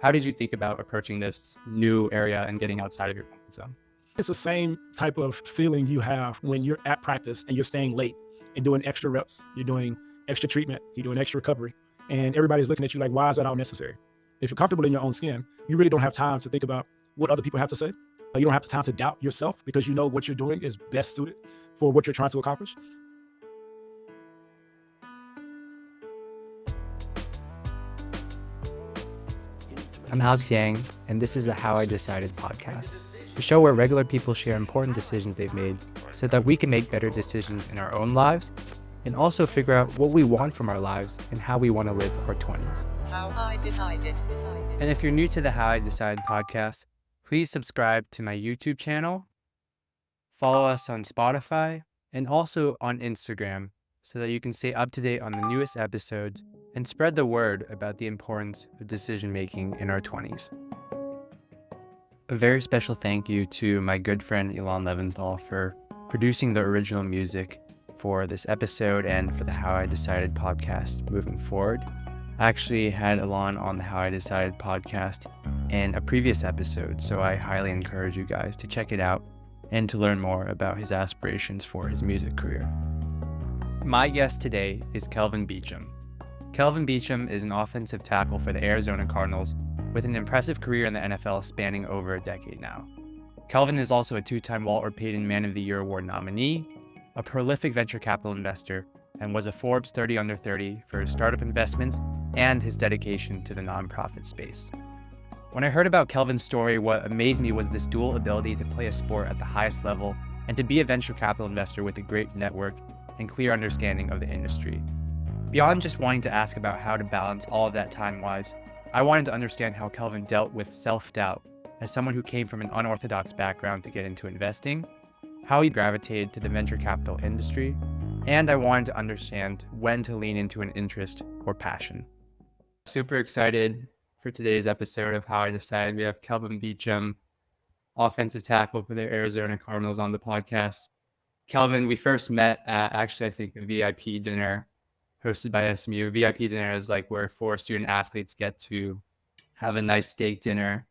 How did you think about approaching this new area and getting outside of your comfort zone? It's the same type of feeling you have when you're at practice and you're staying late and doing extra reps. You're doing extra treatment. You're doing extra recovery. And everybody's looking at you like, why is that all necessary? If you're comfortable in your own skin, you really don't have time to think about what other people have to say. You don't have the time to doubt yourself because you know what you're doing is best suited for what you're trying to accomplish. I'm Alex Yang, and this is the How I Decided podcast, the show where regular people share important decisions they've made so that we can make better decisions in our own lives and also figure out what we want from our lives and how we want to live our 20s. How I Decided. And if you're new to the How I Decided podcast, please subscribe to my YouTube channel, follow us on Spotify, and also on Instagram so that you can stay up to date on the newest episodes and spread the word about the importance of decision making in our 20s. A very special thank you to my good friend Elon Leventhal for producing the original music for this episode and for the How I Decided podcast moving forward. I actually had Elon on the How I Decided podcast in a previous episode, so I highly encourage you guys to check it out and to learn more about his aspirations for his music career. My guest today is Kelvin Beachum. Kelvin Beachum is an offensive tackle for the Arizona Cardinals with an impressive career in the NFL spanning over a decade now. Kelvin is also a two-time Walton Payton Man of the Year award nominee, a prolific venture capital investor, and was a Forbes 30 under 30 for his startup investments and his dedication to the nonprofit space. When I heard about Kelvin's story, what amazed me was this dual ability to play a sport at the highest level and to be a venture capital investor with a great network and clear understanding of the industry. Beyond just wanting to ask about how to balance all of that time-wise, I wanted to understand how Kelvin dealt with self-doubt as someone who came from an unorthodox background to get into investing, how he gravitated to the venture capital industry, and I wanted to understand when to lean into an interest or passion. Super excited for today's episode of How I Decided. We have Kelvin Beachum, offensive tackle for the Arizona Cardinals, on the podcast. Kelvin, we first met at actually, I think, a VIP dinner hosted by SMU. VIP dinner is like where 4 student athletes get to have a nice steak dinner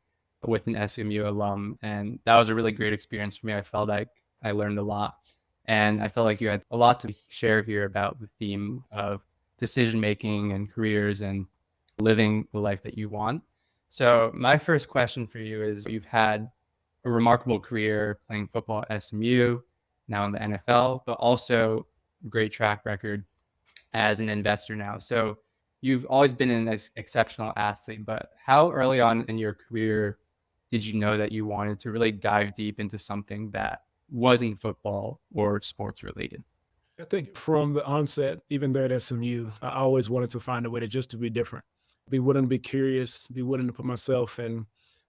with an SMU alum. And that was a really great experience for me. I felt like I learned a lot. And I felt like you had a lot to share here about the theme of decision-making and careers and living the life that you want. So my first question for you is, you've had a remarkable career playing football at SMU, now in the NFL, but also a great track record as an investor now. So you've always been an exceptional athlete, but how early on in your career did you know that you wanted to really dive deep into something that wasn't football or sports related? I think from the onset, even there at SMU, I always wanted to find a way to be different, be willing to be curious, be willing to put myself in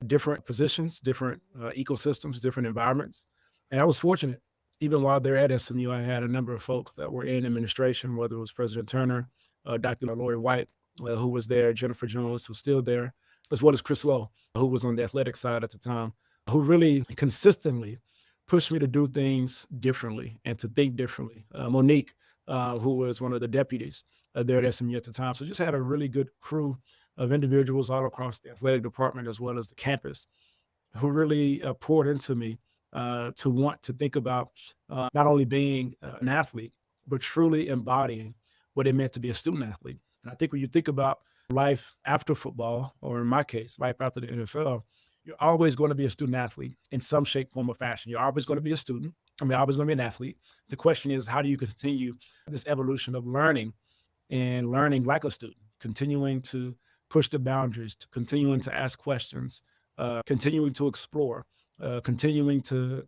different positions, different ecosystems, different environments. And I was fortunate. Even while there at SMU, I had a number of folks that were in administration, whether it was President Turner, Dr. Lori White, who was there, Jennifer Jones, who's still there, as well as Chris Lowe, who was on the athletic side at the time, who really consistently pushed me to do things differently and to think differently. Monique, who was one of the deputies there at SMU at the time. So just had a really good crew of individuals all across the athletic department as well as the campus who really poured into me to want to think about not only being an athlete, but truly embodying what it meant to be a student athlete. And I think when you think about life after football, or in my case, life after the NFL, you're always going to be a student athlete in some shape, form, or fashion. You're always going to be a student. Always going to be an athlete. The question is, how do you continue this evolution of learning and learning like a student, continuing to push the boundaries, to continuing to ask questions, continuing to explore, continuing to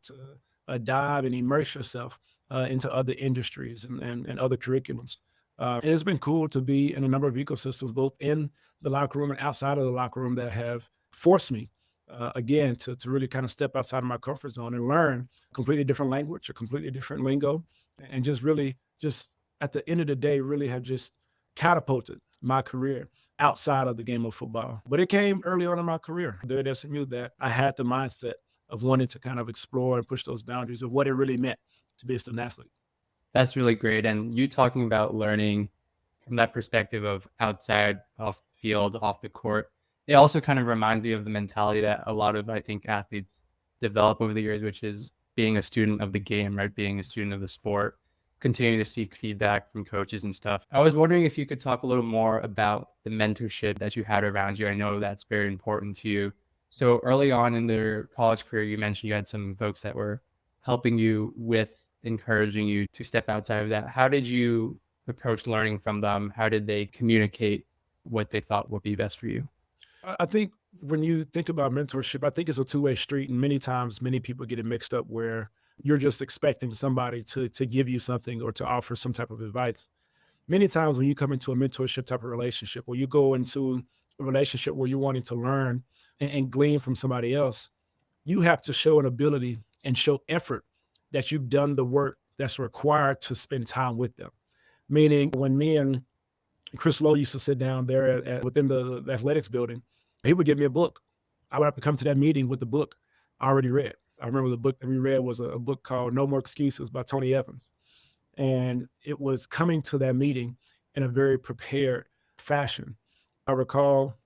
dive and immerse yourself into other industries and other curriculums. And it's been cool to be in a number of ecosystems, both in the locker room and outside of the locker room, that have forced me, again, to really kind of step outside of my comfort zone and learn a completely different language, a completely different lingo, and just really, just at the end of the day, really have just catapulted my career outside of the game of football. But it came early on in my career there at SMU that I had the mindset of wanting to kind of explore and push those boundaries of what it really meant to be a student athlete. That's really great. And you talking about learning from that perspective of outside, off the field, off the court, It also kind of reminds me of the mentality that a lot of, I think, athletes develop over the years, which is being a student of the game, right? Being a student of the sport, continuing to seek feedback from coaches and stuff. I was wondering if you could talk a little more about the mentorship that you had around you. I know that's very important to you. So early on in their college career, you mentioned you had some folks that were helping you with encouraging you to step outside of that. How did you approach learning from them? How did they communicate what they thought would be best for you? I think when you think about mentorship, I think it's a two-way street. And many times, many people get it mixed up where you're just expecting somebody to give you something or to offer some type of advice. Many times when you come into a mentorship type of relationship, or you go into a relationship where you're wanting to learn and glean from somebody else, you have to show an ability and show effort that you've done the work that's required to spend time with them. Meaning, when me and Chris Lowe used to sit down there within the athletics building, he would give me a book. I would have to come to that meeting with the book I already read. I remember the book that we read was a book called No More Excuses by Tony Evans. And it was coming to that meeting in a very prepared fashion. I recall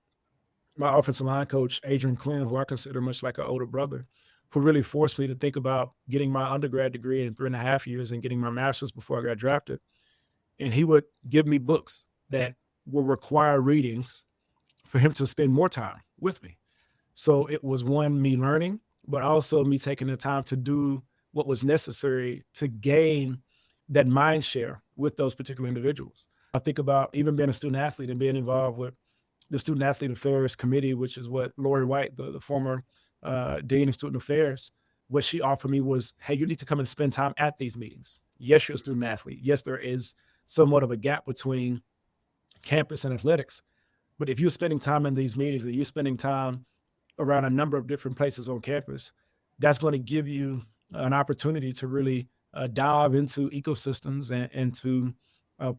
my offensive line coach, Adrian Clem, who I consider much like an older brother, who really forced me to think about getting my undergrad degree in 3.5 years and getting my master's before I got drafted. And he would give me books that were required readings for him to spend more time with me. So it was one, me learning, but also me taking the time to do what was necessary to gain that mind share with those particular individuals. I think about even being a student athlete and being involved with the Student Athlete Affairs Committee, which is what Lori White, the former Dean of Student Affairs, what she offered me was, hey, you need to come and spend time at these meetings. Yes, you're a student athlete. Yes, there is somewhat of a gap between campus and athletics. But if you're spending time in these meetings and you're spending time around a number of different places on campus, that's going to give you an opportunity to really dive into ecosystems and into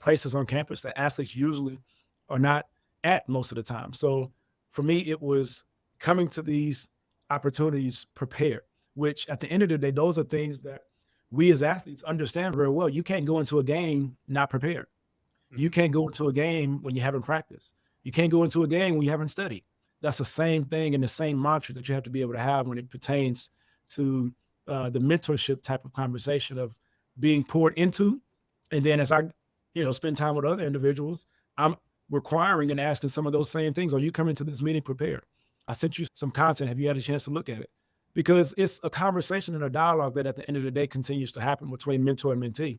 places on campus that athletes usually are not at most of the time. So for me, it was coming to these opportunities prepared, which at the end of the day, those are things that we as athletes understand very well. You can't go into a game not prepared. You can't go into a game when you haven't practiced. You can't go into a game when you haven't studied. That's the same thing and the same mantra that you have to be able to have when it pertains to the mentorship type of conversation of being poured into. And then as I, spend time with other individuals, I'm requiring and asking some of those same things. Are you coming to this meeting prepared? I sent you some content. Have you had a chance to look at it? Because it's a conversation and a dialogue that at the end of the day continues to happen between mentor and mentee.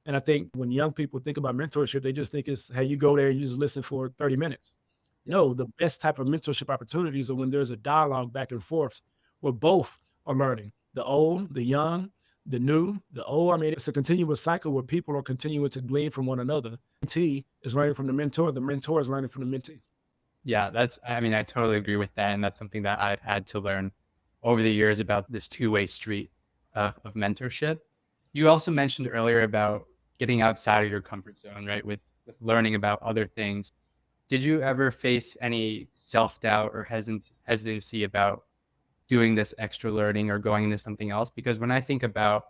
And I think when young people think about mentorship, they just think it's, hey, you go there and you just listen for 30 minutes. No, the best type of mentorship opportunities are when there's a dialogue back and forth where both are learning. The old, the young, the new, the old. I mean, it's a continuous cycle where people are continuing to glean from one another. Mentee is learning from the mentor is learning from the mentee. Yeah, I totally agree with that. And that's something that I've had to learn over the years about this two-way street of mentorship. You also mentioned earlier about getting outside of your comfort zone, right? With learning about other things. Did you ever face any self-doubt or hesitancy about doing this extra learning or going into something else? Because when I think about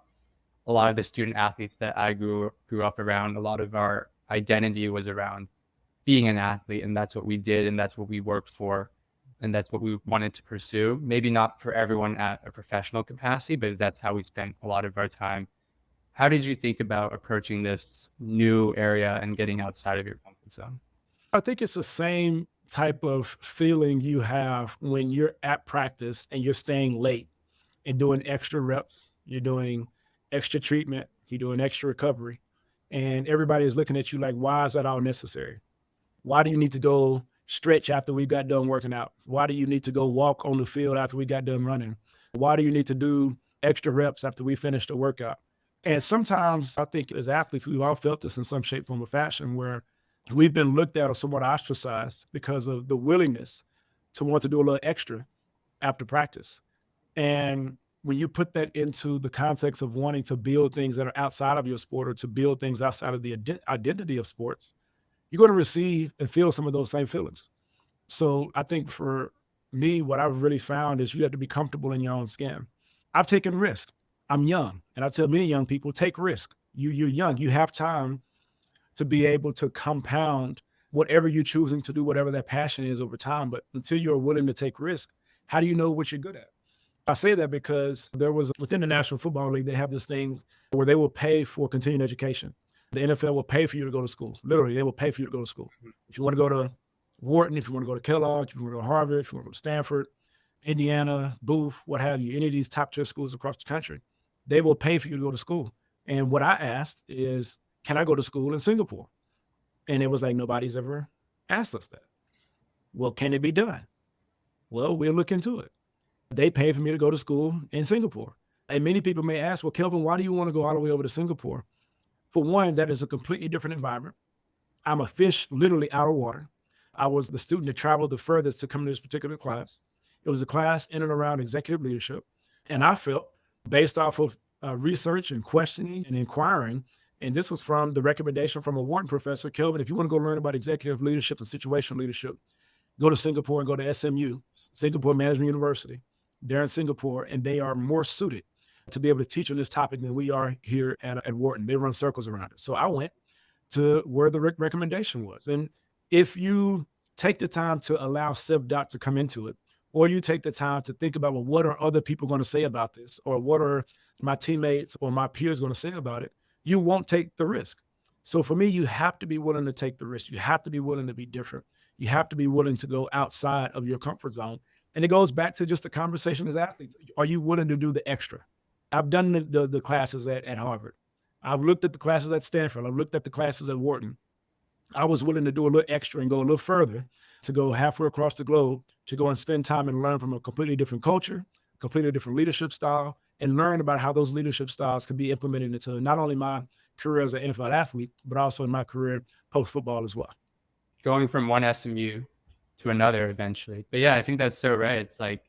a lot of the student athletes that I grew up around, a lot of our identity was around being an athlete, and that's what we did, and that's what we worked for, and that's what we wanted to pursue. Maybe not for everyone at a professional capacity, but that's how we spent a lot of our time. How did you think about approaching this new area and getting outside of your comfort zone? I think it's the same type of feeling you have when you're at practice and you're staying late and doing extra reps, you're doing extra treatment, you're doing extra recovery, and everybody is looking at you like, why is that all necessary? Why do you need to go stretch after we got done working out? Why do you need to go walk on the field after we got done running? Why do you need to do extra reps after we finished the workout? And sometimes I think as athletes, we've all felt this in some shape, form, or fashion where we've been looked at or somewhat ostracized because of the willingness to want to do a little extra after practice. And when you put that into the context of wanting to build things that are outside of your sport or to build things outside of the identity of sports, you're going to receive and feel some of those same feelings. So I think for me, what I've really found is you have to be comfortable in your own skin. I've taken risks. I'm young, and I tell many young people, take risk. You're young. You have time to be able to compound whatever you're choosing to do, whatever that passion is over time. But until you're willing to take risk, how do you know what you're good at? I say that because there was within the National Football League, they have this thing where they will pay for continuing education. The NFL will pay for you to go to school. Literally, they will pay for you to go to school. If you want to go to Wharton, if you want to go to Kellogg, if you want to go to Harvard, if you want to go to Stanford, Indiana, Booth, what have you, any of these top tier schools across the country, they will pay for you to go to school. And what I asked is, can I go to school in Singapore? And it was like, nobody's ever asked us that. Well, can it be done? Well, we'll look into it. They paid for me to go to school in Singapore. And many people may ask, well, Kelvin, why do you want to go all the way over to Singapore? For one, that is a completely different environment. I'm a fish literally out of water. I was the student that traveled the furthest to come to this particular class. It was a class in and around executive leadership. And I felt, based off of research and questioning and inquiring, and this was from the recommendation from a Wharton professor, Kelvin, if you want to go learn about executive leadership and situational leadership, go to Singapore and go to SMU, Singapore Management University. They're in Singapore, and they are more suited to be able to teach on this topic than we are here at Wharton. They run circles around it. So I went to where the recommendation was. And if you take the time to allow self-doubt to come into it, or you take the time to think about, well, what are other people going to say about this? Or what are my teammates or my peers going to say about it? You won't take the risk. So for me, you have to be willing to take the risk. You have to be willing to be different. You have to be willing to go outside of your comfort zone. And it goes back to just the conversation as athletes. Are you willing to do the extra? I've done the classes at Harvard. I've looked at the classes at Stanford. I've looked at the classes at Wharton. I was willing to do a little extra and go a little further, to go halfway across the globe, to go and spend time and learn from a completely different culture, completely different leadership style, and learn about how those leadership styles can be implemented into not only my career as an NFL athlete, but also in my career post-football as well. Going from one SMU to another eventually. But yeah, I think that's so right. It's like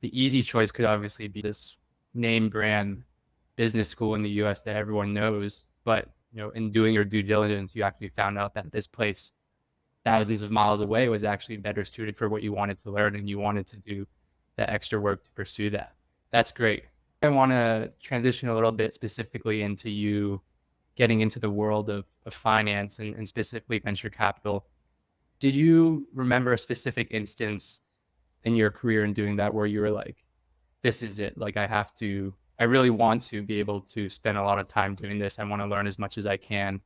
the easy choice could obviously be this name brand business school in the US that everyone knows. But in doing your due diligence, you actually found out that this place thousands of miles away was actually better suited for what you wanted to learn, and you wanted to do that extra work to pursue that. That's great. I want to transition a little bit specifically into you getting into the world of finance and specifically venture capital. Did you remember a specific instance in your career in doing that where you were like, this is it? Like, I really want to be able to spend a lot of time doing this. I want to learn as much as I can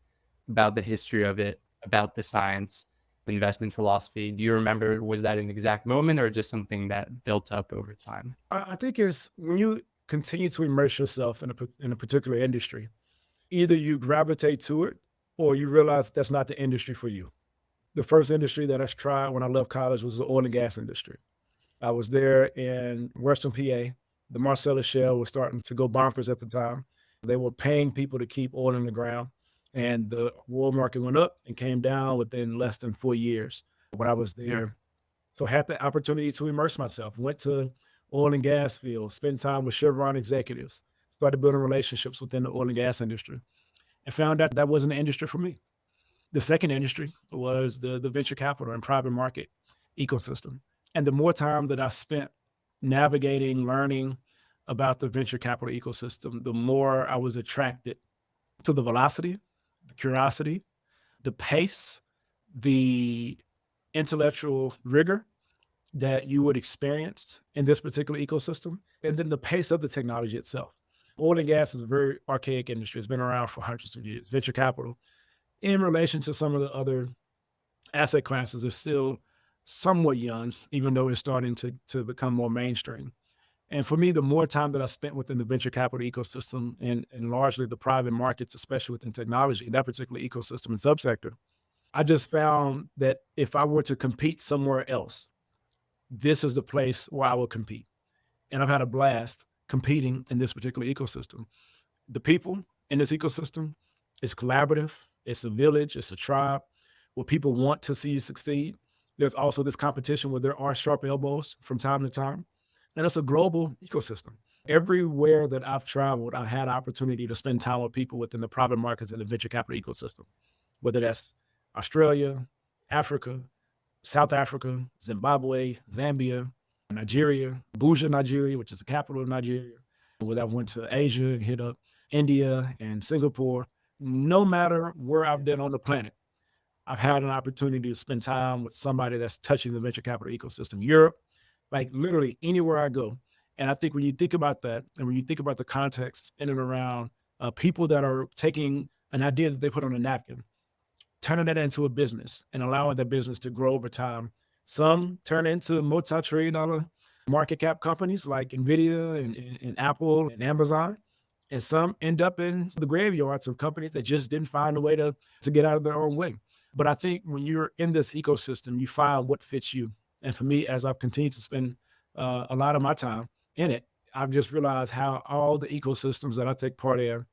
about the history of it, about the science, the investment philosophy. Do you remember, was that an exact moment or just something that built up over time? I think it's when you continue to immerse yourself in a particular industry, either you gravitate to it or you realize that's not the industry for you. The first industry that I tried when I left college was the oil and gas industry. I was there in Western PA. The Marcellus Shale was starting to go bonkers at the time. They were paying people to keep oil in the ground, and the oil market went up and came down within less than 4 years when I was there. So I had the opportunity to immerse myself, went to oil and gas fields, spent time with Chevron executives, started building relationships within the oil and gas industry, and found out that wasn't the industry for me. The second industry was the venture capital and private market ecosystem. And the more time that I spent navigating, learning about the venture capital ecosystem, the more I was attracted to the velocity, the curiosity, the pace, the intellectual rigor that you would experience in this particular ecosystem, and then the pace of the technology itself. Oil and gas is a very archaic industry. It's been around for hundreds of years. Venture capital, in relation to some of the other asset classes, is still somewhat young, even though it's starting to become more mainstream. And for me, the more time that I spent within the venture capital ecosystem and largely the private markets, especially within technology, that particular ecosystem and subsector, I just found that if I were to compete somewhere else, this is the place where I will compete. And I've had a blast competing in this particular ecosystem. The people in this ecosystem is collaborative. It's a village. It's a tribe where people want to see you succeed. There's also this competition where there are sharp elbows from time to time. And it's a global ecosystem. Everywhere that I've traveled, I had opportunity to spend time with people within the private markets and the venture capital ecosystem, whether that's Australia, Africa, South Africa, Zimbabwe, Zambia, Nigeria, Abuja, Nigeria, which is the capital of Nigeria. Where I went to Asia and hit up India and Singapore. No matter where I've been on the planet, I've had an opportunity to spend time with somebody that's touching the venture capital ecosystem, Europe, like literally anywhere I go. And I think when you think about that, and when you think about the context in and around people that are taking an idea that they put on a napkin, turning that into a business and allowing that business to grow over time. Some turn into multi-trillion dollar market cap companies like Nvidia and Apple and Amazon. And some end up in the graveyards of companies that just didn't find a way to get out of their own way. But I think when you're in this ecosystem, you find what fits you. And for me, as I've continued to spend a lot of my time in it, I've just realized how all the ecosystems that I take part in,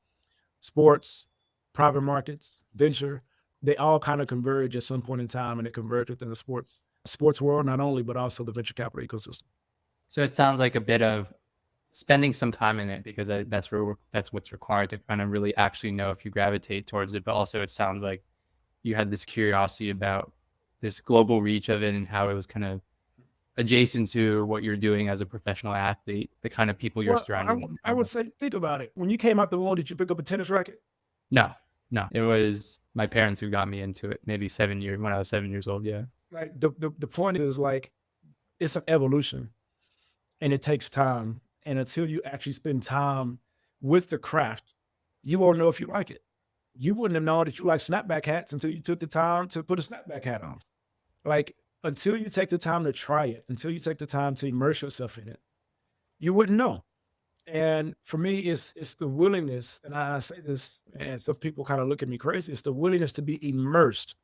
sports, private markets, venture, they all kind of converge at some point in time, and it converge within the sports world, not only, but also the venture capital ecosystem. So it sounds like a bit of spending some time in it because that's what's required to kind of really actually know if you gravitate towards it. But also it sounds like you had this curiosity about this global reach of it and how it was kind of adjacent to what you're doing as a professional athlete, the kind of people you're Well, surrounding I yourself would with. say, think about it. When you came out the womb, did you pick up a tennis racket? No, no, it was my parents who got me into it. Maybe 7 years when I was 7 years old. Yeah. Like the point is like it's an evolution, and it takes time. And until you actually spend time with the craft, you won't know if you like it. You wouldn't have known that you like snapback hats until you took the time to put a snapback hat on. Like until you take the time to try it, until you take the time to immerse yourself in it, you wouldn't know. And for me, it's the willingness, and I say this, and some people kind of look at me crazy. It's the willingness to be immersed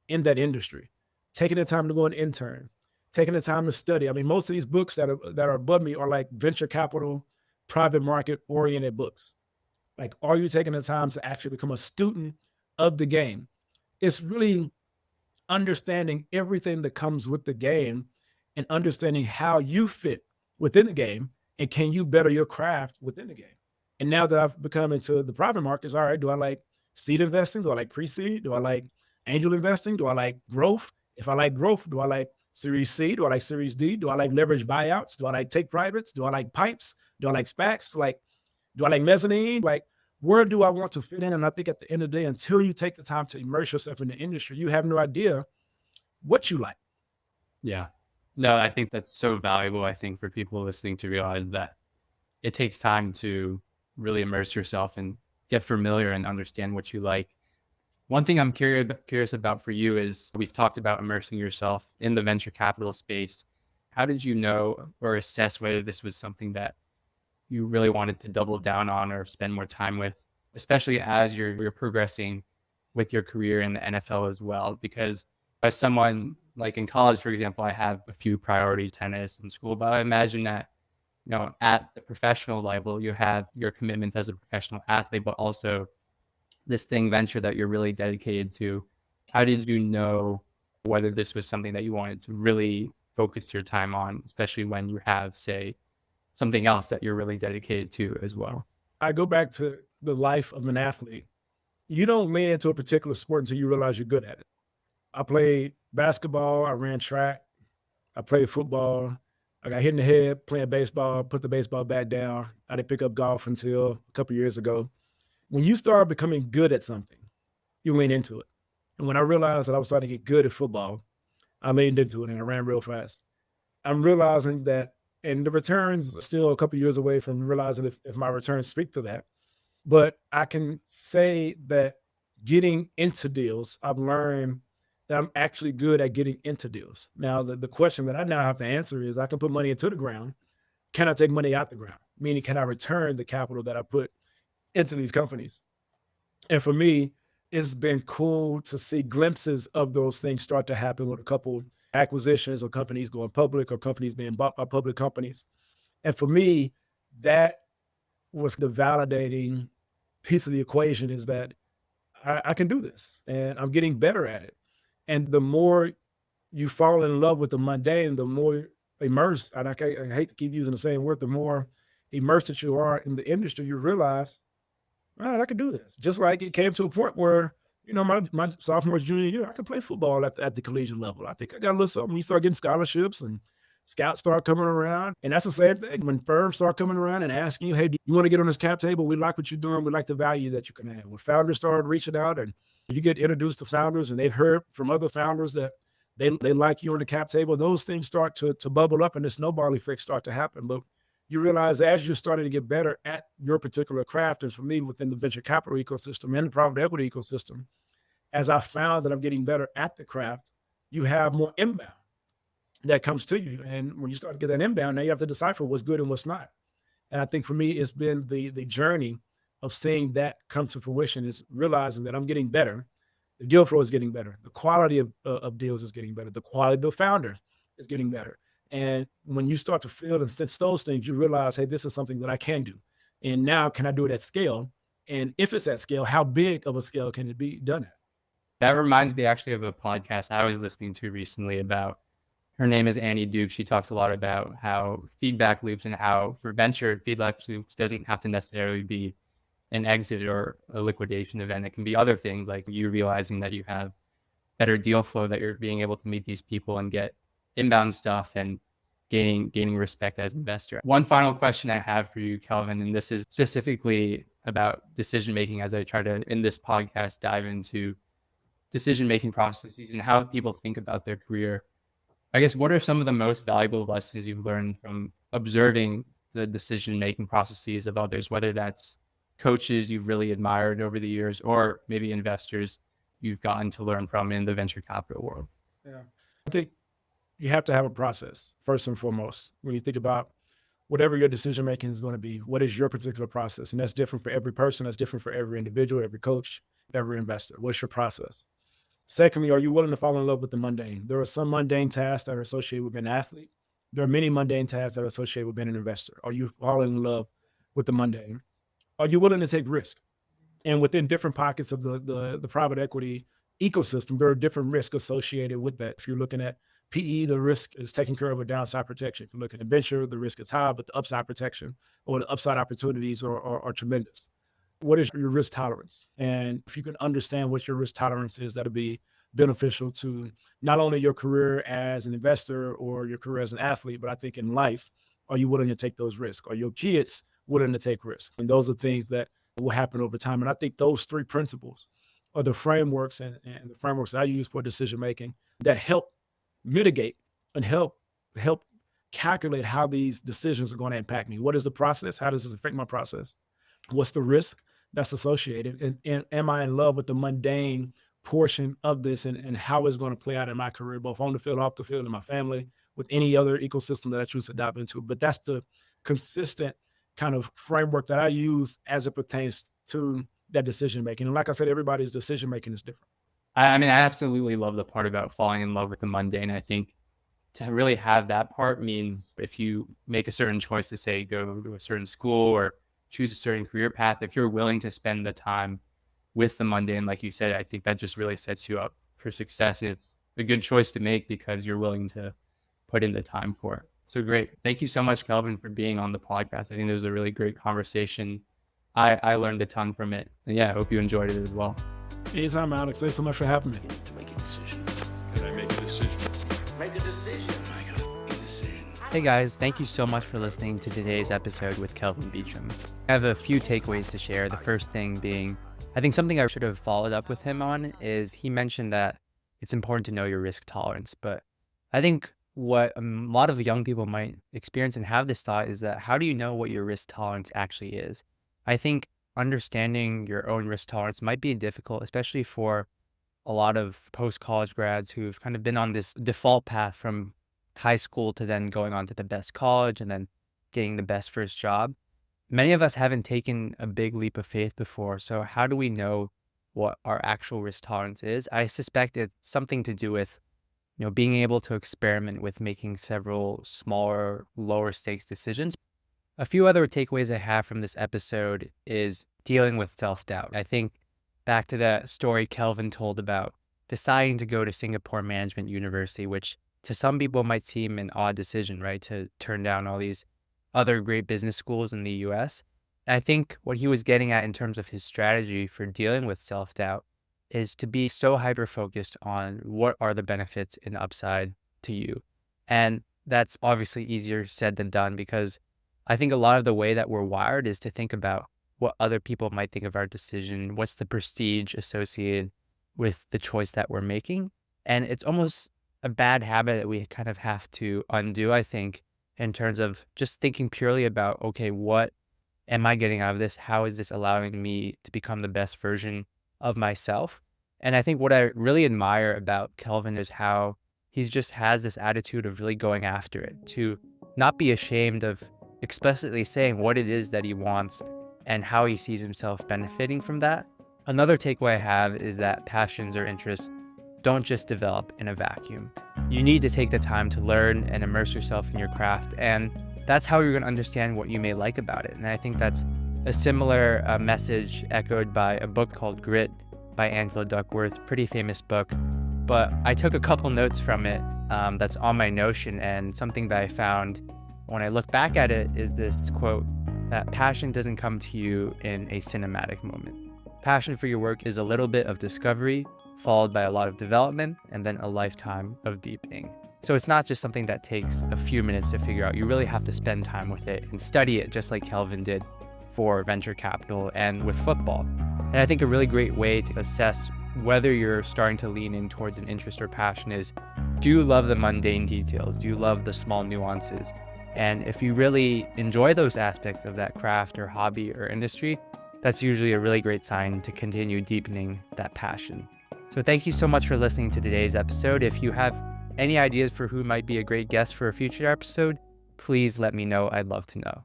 in that industry, taking the time to go and intern, taking the time to study. I mean, most of these books that are above me are like venture capital, private market oriented books. Like, are you taking the time to actually become a student of the game? It's really understanding everything that comes with the game and understanding how you fit within the game and can you better your craft within the game. And now that I've become into the private markets, all right, do I like seed investing? Do I like pre-seed? Do I like angel investing? Do I like growth? If I like growth, do I like Series C? Do I like Series D? Do I like leverage buyouts? Do I like take privates? Do I like pipes? Do I like SPACs? Like, do I like mezzanine? Like, where do I want to fit in? And I think at the end of the day, until you take the time to immerse yourself in the industry, you have no idea what you like. Yeah. No, I think that's so valuable. I think for people listening to realize that it takes time to really immerse yourself and get familiar and understand what you like. One thing I'm curious about for you is we've talked about immersing yourself in the venture capital space. How did you know or assess whether this was something that you really wanted to double down on or spend more time with, especially as you're progressing with your career in the NFL as well? Because as someone like in college, for example, I have a few priorities, tennis and school, but I imagine that, at the professional level, you have your commitments as a professional athlete, but also this thing venture that you're really dedicated to. How did you know whether this was something that you wanted to really focus your time on, especially when you have, say, something else that you're really dedicated to as well? I go back to the life of an athlete. You don't lean into a particular sport until you realize you're good at it. I played basketball, I ran track, I played football. I got hit in the head playing baseball, put the baseball back down. I didn't pick up golf until a couple years ago. When you start becoming good at something, you lean into it. And when I realized that I was starting to get good at football, I leaned into it and I ran real fast. I'm realizing that, and the returns are still a couple years away from realizing if my returns speak to that. But I can say that getting into deals, I've learned that I'm actually good at getting into deals. Now, the question that I now have to answer is I can put money into the ground. Can I take money out the ground? Meaning, can I return the capital that I put into these companies? And for me, it's been cool to see glimpses of those things start to happen with a couple acquisitions or companies going public or companies being bought by public companies. And for me, that was the validating piece of the equation is that I can do this and I'm getting better at it. And the more you fall in love with the mundane, the more immersed, and I hate to keep using the same word, the more immersed that you are in the industry, you realize, all right, I can do this. Just like it came to a point where, my sophomore, junior year, I could play football at the collegiate level. I think I got a little something. You start getting scholarships and scouts start coming around. And that's the same thing. When firms start coming around and asking you, hey, do you want to get on this cap table? We like what you're doing. We like the value that you can add. When founders started reaching out and You get introduced to founders and they've heard from other founders that they like you on the cap table. Those things start to bubble up and the snowball effect start to happen. But you realize as you're starting to get better at your particular craft, and for me within the venture capital ecosystem and the private equity ecosystem, as I found that I'm getting better at the craft, you have more inbound that comes to you. And when you start to get that inbound, now you have to decipher what's good and what's not. And I think for me, it's been the journey of seeing that come to fruition, is realizing that I'm getting better. The deal flow is getting better. The quality of deals is getting better. The quality of the founder is getting better. And when you start to feel and sense those things, you realize, hey, this is something that I can do. And now can I do it at scale? And if it's at scale, how big of a scale can it be done at? That reminds me actually of a podcast I was listening to recently about, her name is Annie Duke. She talks a lot about how feedback loops and how for venture, feedback loops doesn't have to necessarily be an exit or a liquidation event. It can be other things like you realizing that you have better deal flow, that you're being able to meet these people and get inbound stuff and gaining respect as an investor. One final question I have for you, Kelvin, and this is specifically about decision making, as I try to in this podcast dive into decision making processes and how people think about their career. I guess, what are some of the most valuable lessons you've learned from observing the decision making processes of others, whether that's coaches you've really admired over the years or maybe investors you've gotten to learn from in the venture capital world? Yeah. I think you have to have a process first and foremost. When you think about whatever your decision making is going to be, what is your particular process? And that's different for every person. That's different for every individual, every coach, every investor. What's your process? Secondly, are you willing to fall in love with the mundane? There are some mundane tasks that are associated with being an athlete. There are many mundane tasks that are associated with being an investor. Are you falling in love with the mundane? Are you willing to take risk? And within different pockets of the private equity ecosystem, there are different risks associated with that. If you're looking at PE, the risk is taking care of a downside protection. If you're looking at venture, the risk is high, but the upside protection or the upside opportunities are tremendous. What is your risk tolerance? And if you can understand what your risk tolerance is, that'll be beneficial to not only your career as an investor or your career as an athlete, but I think in life, are you willing to take those risks? Are your kids willing to take risks? And those are things that will happen over time. And I think those three principles are the frameworks and the frameworks that I use for decision making that help mitigate and help calculate how these decisions are going to impact me. What is the process? How does this affect my process? What's the risk that's associated? And am I in love with the mundane portion of this and how it's going to play out in my career, both on the field, off the field, in my family, with any other ecosystem that I choose to dive into? But that's the consistent kind of framework that I use as it pertains to that decision making. And like I said, everybody's decision making is different. I mean, I absolutely love the part about falling in love with the mundane. I think to really have that part means if you make a certain choice to say go to a certain school or choose a certain career path, if you're willing to spend the time with the mundane, like you said, I think that just really sets you up for success. It's a good choice to make because you're willing to put in the time for it. So great. Thank you so much, Kelvin, for being on the podcast. I think it was a really great conversation. I learned a ton from it. And yeah, I hope you enjoyed it as well. Anytime, Alex. Thanks so much for having me. Make a decision. Can I make a decision? Make a decision. Make a decision. Hey guys, thank you so much for listening to today's episode with Kelvin Beachum. I have a few takeaways to share. The first thing being, I think something I should have followed up with him on is he mentioned that it's important to know your risk tolerance. But I think what a lot of young people might experience and have this thought is that how do you know what your risk tolerance actually is? I think understanding your own risk tolerance might be difficult, especially for a lot of post-college grads who've kind of been on this default path from high school to then going on to the best college and then getting the best first job. Many of us haven't taken a big leap of faith before. So how do we know what our actual risk tolerance is? I suspect it's something to do with, being able to experiment with making several smaller, lower stakes decisions. A few other takeaways I have from this episode is dealing with self-doubt. I think back to that story Kelvin told about deciding to go to Singapore Management University, which to some people might seem an odd decision, right? To turn down all these other great business schools in the US. I think what he was getting at in terms of his strategy for dealing with self-doubt is to be so hyper-focused on what are the benefits and upside to you. And that's obviously easier said than done because I think a lot of the way that we're wired is to think about what other people might think of our decision, what's the prestige associated with the choice that we're making. And it's almost a bad habit that we kind of have to undo, I think, in terms of just thinking purely about, okay, what am I getting out of this? How is this allowing me to become the best version of myself? And I think what I really admire about Kelvin is how he just has this attitude of really going after it, to not be ashamed of explicitly saying what it is that he wants and how he sees himself benefiting from that. Another takeaway I have is that passions or interests don't just develop in a vacuum. You need to take the time to learn and immerse yourself in your craft, and that's how you're going to understand what you may like about it. And I think that's a similar message echoed by a book called Grit by Angela Duckworth, pretty famous book. But I took a couple notes from it that's on my Notion, and something that I found when I look back at it is this quote, that passion doesn't come to you in a cinematic moment. Passion for your work is a little bit of discovery, followed by a lot of development, and then a lifetime of deepening. So it's not just something that takes a few minutes to figure out. You really have to spend time with it and study it, just like Kelvin did for venture capital and with football. And I think a really great way to assess whether you're starting to lean in towards an interest or passion is, do you love the mundane details? Do you love the small nuances? And if you really enjoy those aspects of that craft or hobby or industry, that's usually a really great sign to continue deepening that passion. So thank you so much for listening to today's episode. If you have any ideas for who might be a great guest for a future episode, please let me know. I'd love to know.